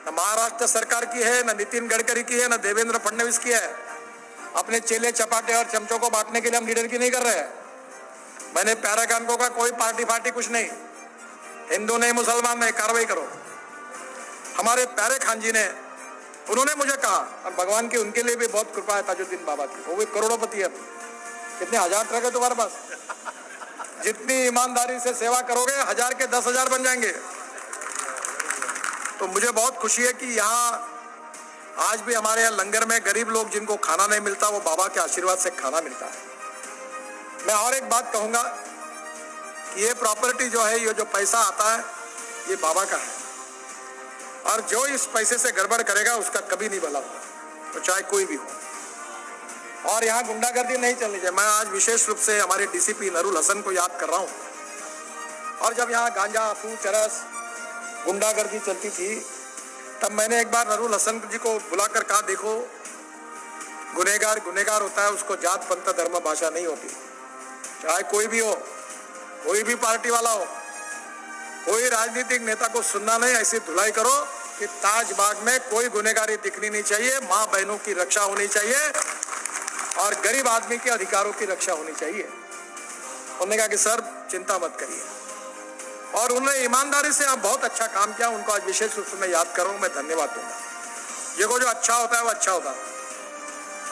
न महाराष्ट्र सरकार की है, न नितिन गडकरी की है, न देवेंद्र फडणवीस की है। अपने चेले चपाटे और चमचों को बांटने के लिए हम लीडर की नहीं कर रहे हैं। मैंने प्यारे कानून का कोई पार्टी कुछ नहीं, हिंदू नहीं मुसलमान नहीं, कार्रवाई करो। हमारे प्यारे खान जी ने, उन्होंने मुझे कहा, और भगवान की उनके लिए भी बहुत कृपा है ताजुद्दीन बाबा की, वो भी करोड़पति है। कितने हजार ट्रक है तुम्हारे पास? जितनी ईमानदारी से सेवा करोगे 1000 के 10,000 बन जाएंगे। तो मुझे बहुत खुशी है कि यहाँ आज भी हमारे यहाँ लंगर में गरीब लोग जिनको खाना नहीं मिलता, वो बाबा के आशीर्वाद से खाना मिलता है। मैं और एक बात कहूंगा कि ये प्रॉपर्टी जो है, ये जो पैसा आता है, ये बाबा का है, और जो इस पैसे से गड़बड़ करेगा उसका कभी नहीं भला होगा, तो चाहे कोई भी हो। और यहाँ गुंडागर्दी नहीं चलनी चाहिए। मैं आज विशेष रूप से हमारे डीसीपी नरूल हसन को याद कर रहा हूँ। और जब यहाँ गांजा, अफूह, चरस, गुंडागर्दी चलती थी, तब मैंने एक बार नरूल हसन जी को बुलाकर कहा, देखो गुनहगार गुनहगार होता है, उसको जात पंथ धर्म भाषा नहीं होती। चाहे कोई भी हो, कोई भी पार्टी वाला हो, कोई राजनीतिक नेता को सुनना नहीं, ऐसी धुलाई करो कि ताजबाग में कोई गुनहगारी दिखनी नहीं चाहिए, माँ बहनों की रक्षा होनी चाहिए और गरीब आदमी के अधिकारों की रक्षा होनी चाहिए। उन्होंने कहा कि सर चिंता मत करिए, और उन्होंने ईमानदारी से आप बहुत अच्छा काम किया। उनको आज विशेष रूप से मैं याद कर रहा हूँ, मैं धन्यवाद दूंगा। ये को जो अच्छा होता है वो अच्छा होता है,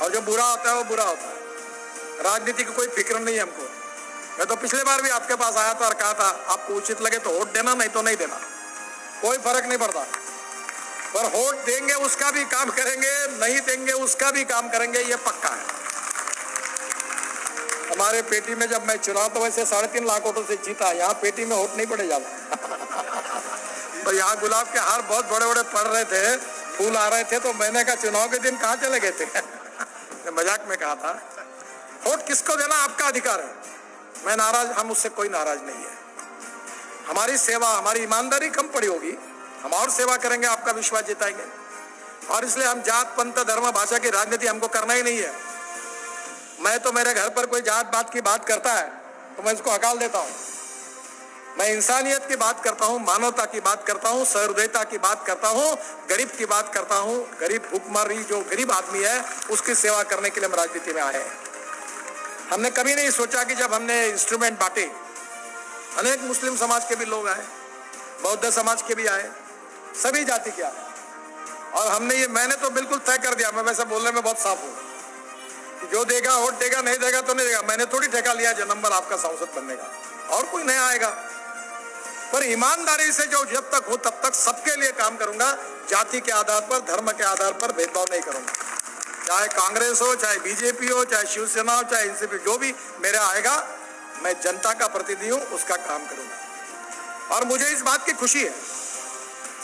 और जो बुरा होता है वो बुरा होता है। राजनीति की कोई फिक्र नहीं है हमको। मैं तो पिछले बार भी आपके पास आया था और कहा था, आपको उचित लगे तो वोट देना, नहीं तो नहीं देना, कोई फर्क नहीं पड़ता। पर वोट देंगे उसका भी काम करेंगे, नहीं देंगे उसका भी काम करेंगे, ये पक्का है। हमारे पेटी में जब मैं चुनाव तो वैसे 3.5 लाख वोटों से जीता, यहाँ पेटी में वोट नहीं पड़े ज्यादा। तो यहाँ गुलाब के हार बहुत बड़े बड़े पड़ रहे थे, फूल आ रहे थे, तो मैंने कहा चुनाव के दिन कहाँ चले गए थे। मजाक में कहा था। वोट किसको देना आपका अधिकार है, मैं नाराज, हम उससे कोई नाराज नहीं है। हमारी सेवा, हमारी ईमानदारी कम पड़ी होगी, हम और सेवा करेंगे, आपका विश्वास जिताएंगे। और इसलिए हम जात पंथ धर्म भाषा की राजनीति हमको करना ही नहीं है। मैं तो मेरे घर पर कोई जात बात की बात करता है तो मैं उसको हकाल देता हूँ। मैं इंसानियत की बात करता हूँ, मानवता की बात करता हूँ, सहृदयता की बात करता हूँ, गरीब की बात करता हूँ। गरीब भूखमरी जो गरीब आदमी है उसकी सेवा करने के लिए हम राजनीति में आए हैं। हमने कभी नहीं सोचा कि जब हमने इंस्ट्रूमेंट बांटे, अनेक मुस्लिम समाज के भी लोग आए, बौद्ध समाज के भी आए, सभी जाति के आए, और हमने ये, मैंने तो बिल्कुल तय कर दिया, मैं वैसे बोलने में बहुत साफ हूँ कि जो देगा वोट देगा, नहीं देगा तो नहीं देगा। मैंने थोड़ी ठेका लिया जो नंबर आपका सांसद बनने का, और कोई नया आएगा। पर ईमानदारी से जो जब तक हो तब तक सबके लिए काम करूंगा, जाति के आधार पर, धर्म के आधार पर भेदभाव नहीं करूंगा। चाहे कांग्रेस हो, चाहे बीजेपी हो, चाहे शिवसेना हो, चाहे एनसीपी, जो भी मेरा आएगा, मैं जनता का प्रतिनिधि हूं, उसका काम करूंगा। और मुझे इस बात की खुशी है,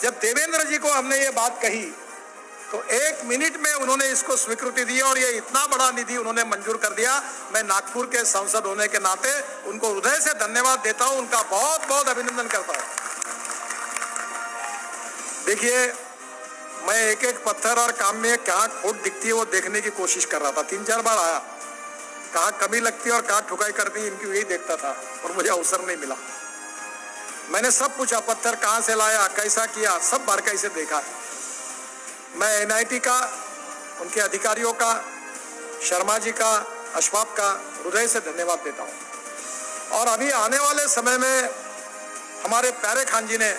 जब देवेंद्र जी को हमने ये बात कही तो 1 मिनट में उन्होंने इसको स्वीकृति दी और ये इतना बड़ा निधि उन्होंने मंजूर कर दिया। मैं नागपुर के सांसद होने के नाते उनको हृदय से धन्यवाद देता हूं, उनका बहुत बहुत अभिनंदन करता हूं। देखिए, मैं एक एक पत्थर और काम में कहाँ खोट दिखती है वो देखने की कोशिश कर रहा था। 3-4 बार आया, कहाँ कमी लगती है और कहाँ ठुकाई करती है, इनकी यही देखता था, और मुझे अवसर नहीं मिला। मैंने सब पूछा, पत्थर कहाँ से लाया, कैसा किया, सब बारीकी से देखा है। मैं एनआईटी का, उनके अधिकारियों का, शर्मा जी का, अशफाक का हृदय से धन्यवाद देता हूँ। और अभी आने वाले समय में हमारे प्यारे खान जी ने,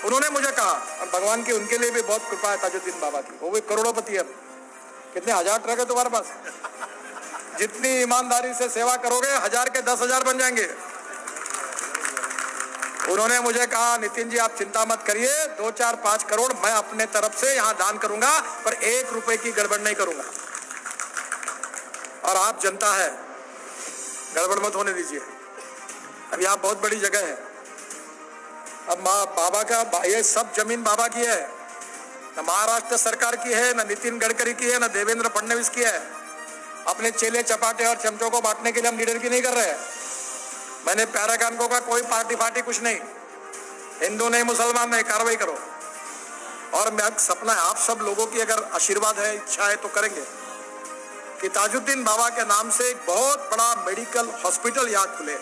उन्होंने मुझे कहा, और भगवान की उनके लिए भी बहुत कृपा है ताजुद्दीन बाबा की, वो भी करोड़पति है। कितने हजार ट्रक है तुम्हारे पास? जितनी ईमानदारी से सेवा करोगे 1000 के 10,000 बन जाएंगे। उन्होंने मुझे कहा, नितिन जी आप चिंता मत करिए, 2, 4, 5 करोड़ मैं अपने तरफ से यहाँ दान करूंगा, पर 1 रुपए की गड़बड़ नहीं करूंगा। और आप जनता है, गड़बड़ मत होने दीजिए। अब यहाँ बहुत बड़ी जगह है, अब बाबा का, ये सब जमीन बाबा की है, न महाराष्ट्र सरकार की है, न नितिन गडकरी की है, न देवेंद्र फडणवीस की है। अपने चेले चपाटे और चमचों को बांटने के लिए हम लीडर की नहीं कर रहे हैं। मैंने प्यारे कानून का कोई पार्टी कुछ नहीं, हिंदू नहीं मुसलमान नहीं, कार्रवाई करो। और मैं सपना है आप सब लोगों की, अगर आशीर्वाद है, इच्छा है तो करेंगे कि ताजुद्दीन बाबा के नाम से एक बहुत बड़ा मेडिकल हॉस्पिटल यहाँ खुले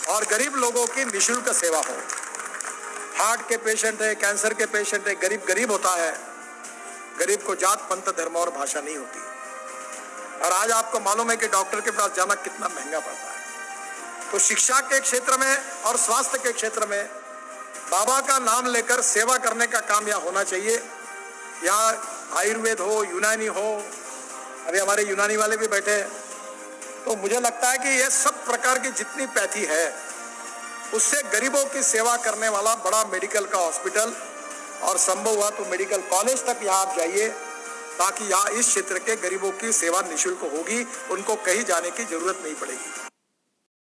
और गरीब लोगों की निःशुल्क सेवा हो। हार्ट के पेशेंट है, कैंसर के पेशेंट है, गरीब गरीब होता है। गरीब को जात पंथ धर्म और भाषा नहीं होती। और आज आपको मालूम है कि डॉक्टर के पास जाना कितना महंगा पड़ता है। तो शिक्षा के क्षेत्र में और स्वास्थ्य के क्षेत्र में बाबा का नाम लेकर सेवा करने का काम यहाँ होना चाहिए। यहाँ आयुर्वेद हो, यूनानी हो, अभी हमारे यूनानी वाले भी बैठे हैं। तो मुझे लगता है कि ये सब प्रकार की जितनी पैथी है उससे गरीबों की सेवा करने वाला बड़ा मेडिकल का हॉस्पिटल और संभव हुआ तो मेडिकल कॉलेज तक यहाँ आप जाइए, ताकि यहाँ इस क्षेत्र के गरीबों की सेवा निःशुल्क होगी, उनको कहीं जाने की जरूरत नहीं पड़ेगी।